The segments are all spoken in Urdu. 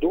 2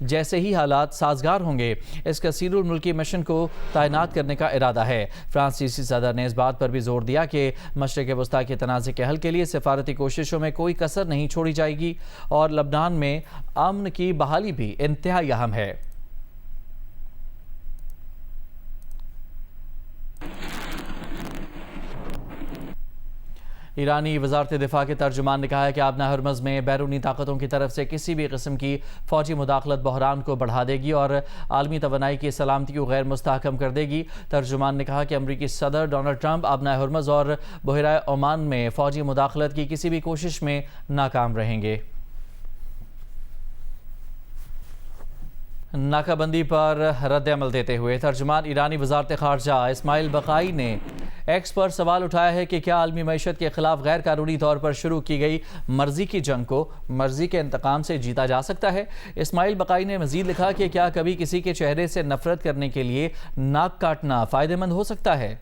جیسے ہی حالات سازگار ہوں گے اس کثیر الملکی مشن کو تعینات کرنے کا ارادہ ہے۔ فرانسیسی صدر نے اس بات پر بھی زور دیا کہ مشرق وسطیٰ کے تنازع کے حل کے لیے سفارتی کوششوں میں کوئی کسر نہیں چھوڑی جائے گی اور لبنان میں امن کی بحالی بھی انتہائی اہم ہے۔ ایرانی وزارت دفاع کے ترجمان نے کہا ہے کہ آبنہ ہرمز میں بیرونی طاقتوں کی طرف سے کسی بھی قسم کی فوجی مداخلت بحران کو بڑھا دے گی اور عالمی توانائی کی سلامتی کو غیر مستحکم کر دے گی۔ ترجمان نے کہا کہ امریکی صدر ڈونلڈ ٹرمپ آبنہ ہرمز اور بحیرہ عمان میں فوجی مداخلت کی کسی بھی کوشش میں ناکام رہیں گے۔ ناکہ بندی پر رد عمل دیتے ہوئے ترجمان ایرانی وزارت خارجہ اسماعیل بقائی نے ایکس پر سوال اٹھایا ہے کہ کیا عالمی معیشت کے خلاف غیر قانونی طور پر شروع کی گئی مرضی کی جنگ کو مرضی کے انتقام سے جیتا جا سکتا ہے؟ اسماعیل بقائی نے مزید لکھا کہ کیا کبھی کسی کے چہرے سے نفرت کرنے کے لیے ناک کاٹنا فائدہ مند ہو سکتا ہے؟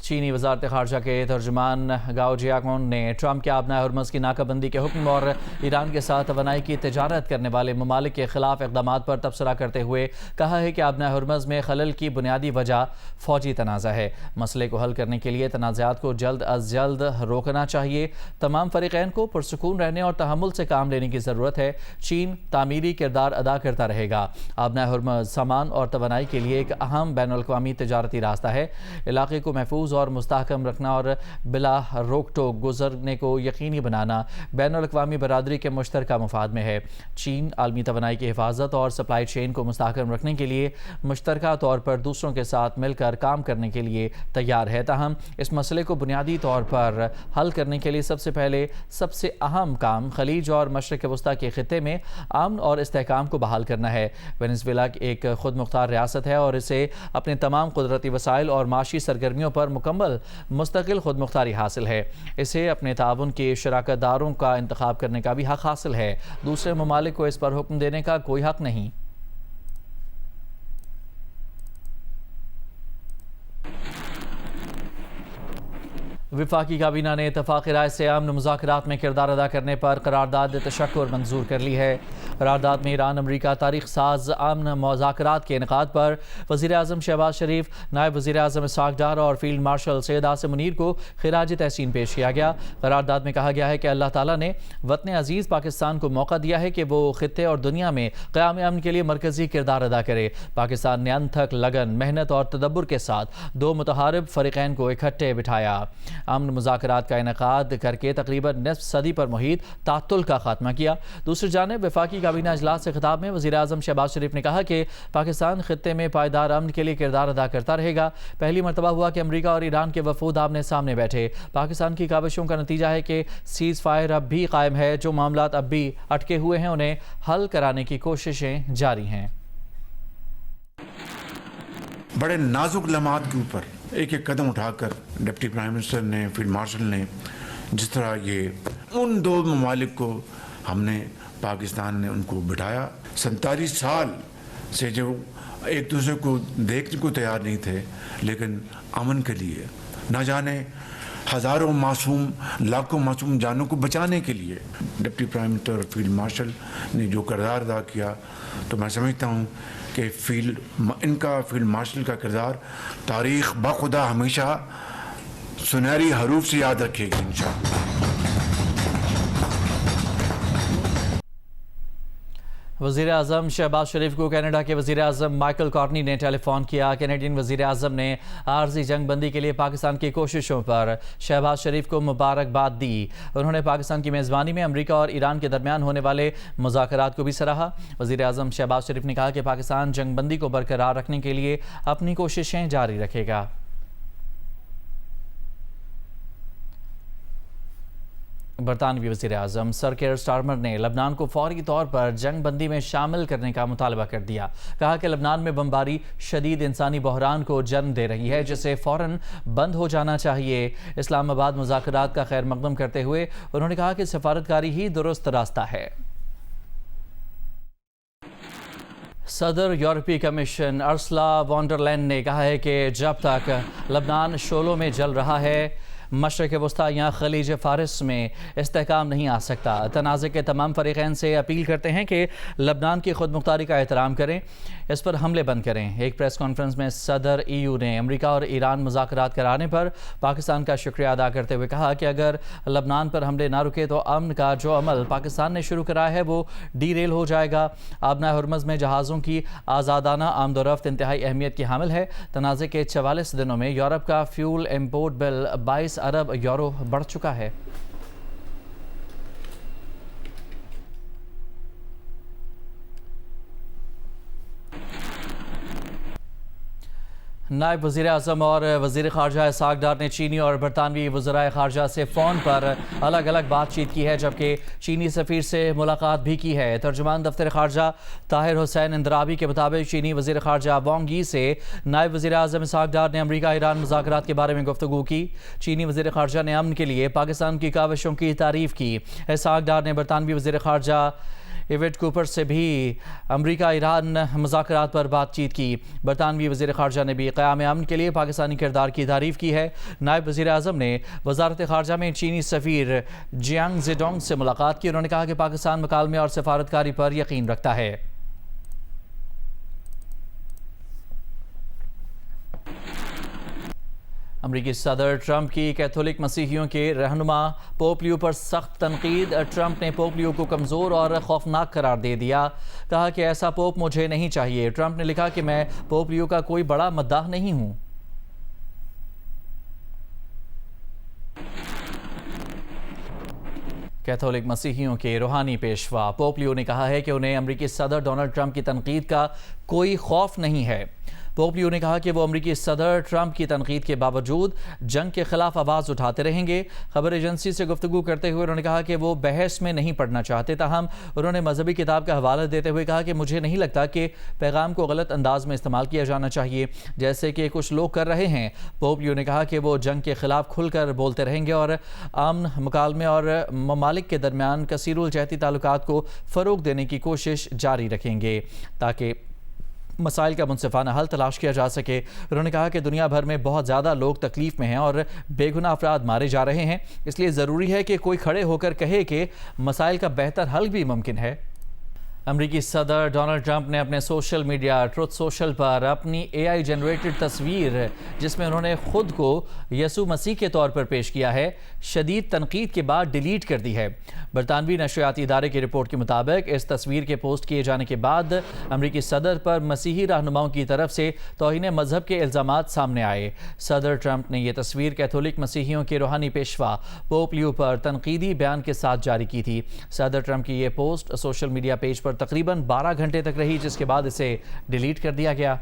چینی وزارت خارجہ کے ترجمان گاؤ جیاکون نے ٹرمپ کے آبنہ ہرمز کی ناکہ بندی کے حکم اور ایران کے ساتھ توانائی کی تجارت کرنے والے ممالک کے خلاف اقدامات پر تبصرہ کرتے ہوئے کہا ہے کہ آبنہ ہرمز میں خلل کی بنیادی وجہ فوجی تنازع ہے۔ مسئلے کو حل کرنے کے لیے تنازعات کو جلد از جلد روکنا چاہیے۔ تمام فریقین کو پرسکون رہنے اور تحمل سے کام لینے کی ضرورت ہے۔ چین تعمیری کردار ادا کرتا رہے گا۔ آبنہ ہرمز سامان اور توانائی کے لیے ایک اہم بین الاقوامی تجارتی راستہ ہے۔ علاقے کو محفوظ اور مستحکم رکھنا اور بلا روک ٹوک گزرنے کو یقینی بنانا بین الاقوامی برادری کے مشترکہ مفاد میں ہے۔ چین عالمی توانائی کی حفاظت اور سپلائی چین کو مستحکم رکھنے کے لیے مشترکہ طور پر دوسروں کے ساتھ مل کر کام کرنے کے لیے تیار ہے۔ تاہم اس مسئلے کو بنیادی طور پر حل کرنے کے لیے سب سے اہم کام خلیج اور مشرق وسطیٰ کے خطے میں امن اور استحکام کو بحال کرنا ہے۔ وینزویلا ایک خود مختار ریاست ہے اور اسے اپنے تمام قدرتی وسائل اور معاشی سرگرمیوں پر مستقل خود مختاری حاصل ہے۔ اسے اپنے تعاون کے شراکت داروں کا انتخاب کرنے کا بھی حق حاصل ہے۔ دوسرے ممالک کو اس پر حکم دینے کا کوئی حق نہیں۔ وفاقی کابینہ نے اتفاق رائے سے امن مذاکرات میں کردار ادا کرنے پر قرارداد تشکر منظور کر لی ہے۔ قرارداد میں ایران امریکہ تاریخ ساز امن مذاکرات کے انعقاد پر وزیر اعظم شہباز شریف، نائب وزیر اعظم اسحاق ڈار اور فیلڈ مارشل سید عاصم منیر کو خراج تحسین پیش کیا گیا۔ قرارداد میں کہا گیا ہے کہ اللہ تعالیٰ نے وطن عزیز پاکستان کو موقع دیا ہے کہ وہ خطے اور دنیا میں قیام امن کے لیے مرکزی کردار ادا کرے۔ پاکستان نے انتھک لگن، محنت اور تدبر کے ساتھ دو متحارب فریقین کو اکٹھے بٹھایا، امن مذاکرات کا انعقاد کر کے تقریباً نصف صدی پر محیط تعطل کا خاتمہ کیا۔ دوسری جانب وفاقی کابینہ اجلاس سے خطاب میں وزیر اعظم شہباز شریف نے کہا کہ پاکستان خطے میں پائیدار امن کے لیے کردار ادا کرتا رہے گا۔ پہلی مرتبہ ہوا کہ امریکہ اور ایران کے وفود آمنے سامنے بیٹھے۔ پاکستان کی کاوشوں کا نتیجہ ہے کہ سیز فائر اب بھی قائم ہے۔ جو معاملات اب بھی اٹکے ہوئے ہیں انہیں حل کرانے کی کوششیں جاری ہیں۔ بڑے نازک لمحات کے اوپر ایک ایک قدم اٹھا کر ڈپٹی پرائم منسٹر نے، فیلڈ مارشل نے، جس طرح یہ ان دو ممالک کو ہم نے پاکستان نے ان کو بٹھایا۔ 47 سال سے جو ایک دوسرے کو دیکھنے کو تیار نہیں تھے، لیکن امن کے لیے نہ جانے ہزاروں معصوم، لاکھوں معصوم جانوں کو بچانے کے لیے ڈپٹی پرائم منسٹر اور فیلڈ مارشل نے جو کردار ادا کیا، تو میں سمجھتا ہوں کہ ان کا فیلڈ مارشل کا کردار تاریخ بخدا ہمیشہ سنہری حروف سے یاد رکھے گی انشاءاللہ۔ وزیر اعظم شہباز شریف کو کینیڈا کے وزیر اعظم مائیکل کارنی نے ٹیلی فون کیا۔ کینیڈین وزیر اعظم نے عارضی جنگ بندی کے لیے پاکستان کی کوششوں پر شہباز شریف کو مبارکباد دی۔ انہوں نے پاکستان کی میزبانی میں امریکہ اور ایران کے درمیان ہونے والے مذاکرات کو بھی سراہا۔ وزیر اعظم شہباز شریف نے کہا کہ پاکستان جنگ بندی کو برقرار رکھنے کے لیے اپنی کوششیں جاری رکھے گا۔ برطانوی وزیر اعظم سر کیئر سٹارمر نے لبنان کو فوری طور پر جنگ بندی میں شامل کرنے کا مطالبہ کر دیا۔ کہا کہ لبنان میں بمباری شدید انسانی بحران کو جنم دے رہی ہے جسے فوراً بند ہو جانا چاہیے۔ اسلام آباد مذاکرات کا خیر مقدم کرتے ہوئے انہوں نے کہا کہ سفارتکاری ہی درست راستہ ہے۔ صدر یورپی کمیشن ارسلا وان ڈر لائن نے کہا ہے کہ جب تک لبنان شعلوں میں جل رہا ہے مشرق وسطی یا خلیج فارس میں استحکام نہیں آ سکتا۔ تنازع کے تمام فریقین سے اپیل کرتے ہیں کہ لبنان کی خود مختاری کا احترام کریں، اس پر حملے بند کریں۔ ایک پریس کانفرنس میں صدر EU نے امریکہ اور ایران مذاکرات کرانے پر پاکستان کا شکریہ ادا کرتے ہوئے کہا کہ اگر لبنان پر حملے نہ رکے تو امن کا جو عمل پاکستان نے شروع کرایا ہے وہ ڈی ریل ہو جائے گا۔ آبنائے ہرمز میں جہازوں کی آزادانہ آمد و رفت انتہائی اہمیت کی حامل ہے۔ تنازع کے 44 دنوں میں یورپ کا فیول امپورٹ بل 22 ارب یورو بڑھ چکا ہے۔ نائب وزیر اعظم اور وزیر خارجہ اسحاق ڈار نے چینی اور برطانوی وزرائے خارجہ سے فون پر الگ الگ بات چیت کی ہے، جبکہ چینی سفیر سے ملاقات بھی کی ہے۔ ترجمان دفتر خارجہ طاہر حسین اندرابی کے مطابق چینی وزیر خارجہ وانگ یی سے نائب وزیر اعظم اسحاق ڈار نے امریکہ ایران مذاکرات کے بارے میں گفتگو کی۔ چینی وزیر خارجہ نے امن کے لیے پاکستان کی کاوشوں کی تعریف کی۔ اسحاق ڈار نے برطانوی وزیر خارجہ ایوٹ کوپر سے بھی امریکہ ایران مذاکرات پر بات چیت کی۔ برطانوی وزیر خارجہ نے بھی قیام امن کے لیے پاکستانی کردار کی تعریف کی ہے۔ نائب وزیر اعظم نے وزارت خارجہ میں چینی سفیر جیانگ زیڈونگ سے ملاقات کی۔ انہوں نے کہا کہ پاکستان مکالمے اور سفارتکاری پر یقین رکھتا ہے۔ امریکی صدر ٹرمپ کی کیتھولک مسیحیوں کے رہنما پوپ لیو پر سخت تنقید۔ ٹرمپ نے پوپ لیو کو کمزور اور خوفناک قرار دے دیا، کہا کہ ایسا پوپ مجھے نہیں چاہیے۔ ٹرمپ نے لکھا کہ میں پوپ لیو کا کوئی بڑا مداح نہیں ہوں۔ کیتھولک مسیحیوں کے روحانی پیشوا پوپ لیو نے کہا ہے کہ انہیں امریکی صدر ڈونلڈ ٹرمپ کی تنقید کا کوئی خوف نہیں ہے۔ پوپ لیو نے کہا کہ وہ امریکی صدر ٹرمپ کی تنقید کے باوجود جنگ کے خلاف آواز اٹھاتے رہیں گے۔ خبر ایجنسی سے گفتگو کرتے ہوئے انہوں نے کہا کہ وہ بحث میں نہیں پڑنا چاہتے، تاہم انہوں نے مذہبی کتاب کا حوالہ دیتے ہوئے کہا کہ مجھے نہیں لگتا کہ پیغام کو غلط انداز میں استعمال کیا جانا چاہیے جیسے کہ کچھ لوگ کر رہے ہیں۔ پوپ لیو نے کہا کہ وہ جنگ کے خلاف کھل کر بولتے رہیں گے اور امن، مکالمے اور ممالک کے درمیان کثیر الجہتی تعلقات کو فروغ دینے کی کوشش جاری رکھیں گے تاکہ مسائل کا منصفانہ حل تلاش کیا جا سکے۔ انہوں نے کہا کہ دنیا بھر میں بہت زیادہ لوگ تکلیف میں ہیں اور بے گناہ افراد مارے جا رہے ہیں، اس لیے ضروری ہے کہ کوئی کھڑے ہو کر کہے کہ مسائل کا بہتر حل بھی ممکن ہے۔ امریکی صدر ڈونلڈ ٹرمپ نے اپنے سوشل میڈیا ٹروتھ سوشل پر اپنی AI جنریٹڈ تصویر جس میں انہوں نے خود کو یسوع مسیح کے طور پر پیش کیا ہے، شدید تنقید کے بعد ڈیلیٹ کر دی ہے۔ برطانوی نشریاتی ادارے کی رپورٹ کے مطابق اس تصویر کے پوسٹ کیے جانے کے بعد امریکی صدر پر مسیحی رہنماؤں کی طرف سے توہین مذہب کے الزامات سامنے آئے۔ صدر ٹرمپ نے یہ تصویر کیتھولک مسیحیوں کے روحانی پیشوا پوپ لیو پر تنقیدی بیان کے ساتھ جاری کی تھی۔ صدر ٹرمپ کی یہ پوسٹ سوشل میڈیا پیج پر تقریباً 12 گھنٹے تک رہی، جس کے بعد اسے ڈیلیٹ کر دیا گیا۔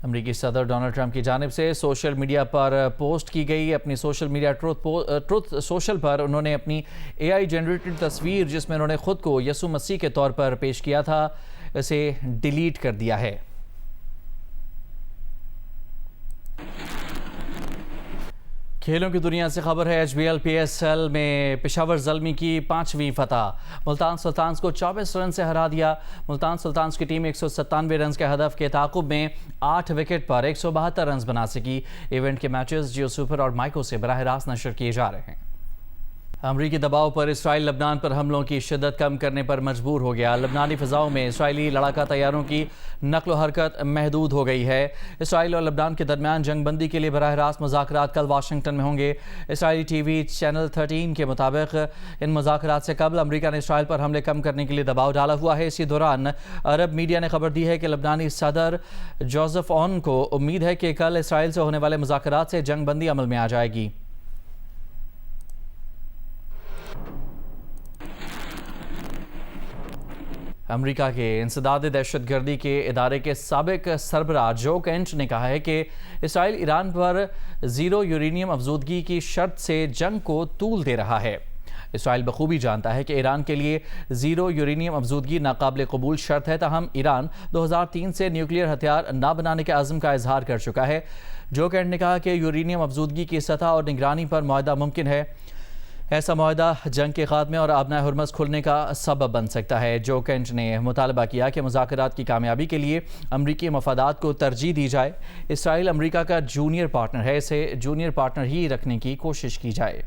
امریکی صدر ڈونلڈ ٹرمپ کی جانب سے سوشل میڈیا پر پوسٹ کی گئی اپنی سوشل میڈیا ٹروتھ سوشل پر انہوں نے اپنی AI جنریٹڈ تصویر جس میں انہوں نے خود کو یسوع مسیح کے طور پر پیش کیا تھا، اسے ڈیلیٹ کر دیا ہے۔ کھیلوں کی دنیا سے خبر ہے۔ HBL PSL میں پشاور زلمی کی 5ویں فتح، ملتان سلطانز کو 24 رن سے ہرا دیا۔ ملتان سلطانز کی ٹیم 197 رنز کے ہدف کے تعاقب میں 8 وکٹ پر 172 رنز بنا سکی۔ ایونٹ کے میچز جیو سپر اور مائکو سے براہ راست نشر کیے جا رہے ہیں۔ امریکی دباؤ پر اسرائیل لبنان پر حملوں کی شدت کم کرنے پر مجبور ہو گیا۔ لبنانی فضاؤں میں اسرائیلی لڑاکا طیاروں کی نقل و حرکت محدود ہو گئی ہے۔ اسرائیل اور لبنان کے درمیان جنگ بندی کے لیے براہ راست مذاکرات کل واشنگٹن میں ہوں گے۔ اسرائیلی ٹی وی چینل 13 کے مطابق ان مذاکرات سے قبل امریکہ نے اسرائیل پر حملے کم کرنے کے لیے دباؤ ڈالا ہوا ہے۔ اسی دوران عرب میڈیا نے خبر دی ہے کہ لبنانی صدر جوزف اون کو امید ہے کہ کل اسرائیل سے ہونے والے مذاکرات سے جنگ بندی عمل میں آ جائے گی۔ امریکہ کے انسداد دہشت گردی کے ادارے کے سابق سربراہ جو کینٹ نے کہا ہے کہ اسرائیل ایران پر زیرو یورینیم افزودگی کی شرط سے جنگ کو طول دے رہا ہے۔ اسرائیل بخوبی جانتا ہے کہ ایران کے لیے زیرو یورینیم افزودگی ناقابل قبول شرط ہے، تاہم ایران 2003 سے نیوکلیئر ہتھیار نہ بنانے کے عزم کا اظہار کر چکا ہے۔ جو کینٹ نے کہا کہ یورینیم افزودگی کی سطح اور نگرانی پر معاہدہ ممکن ہے۔ ایسا معاہدہ جنگ کے خاتمے اور آبنائے ہرمز کھلنے کا سبب بن سکتا ہے۔ جو کینٹ نے مطالبہ کیا کہ مذاکرات کی کامیابی کے لیے امریکی مفادات کو ترجیح دی جائے۔ اسرائیل امریکہ کا جونیئر پارٹنر ہے، اسے جونیئر پارٹنر ہی رکھنے کی کوشش کی جائے۔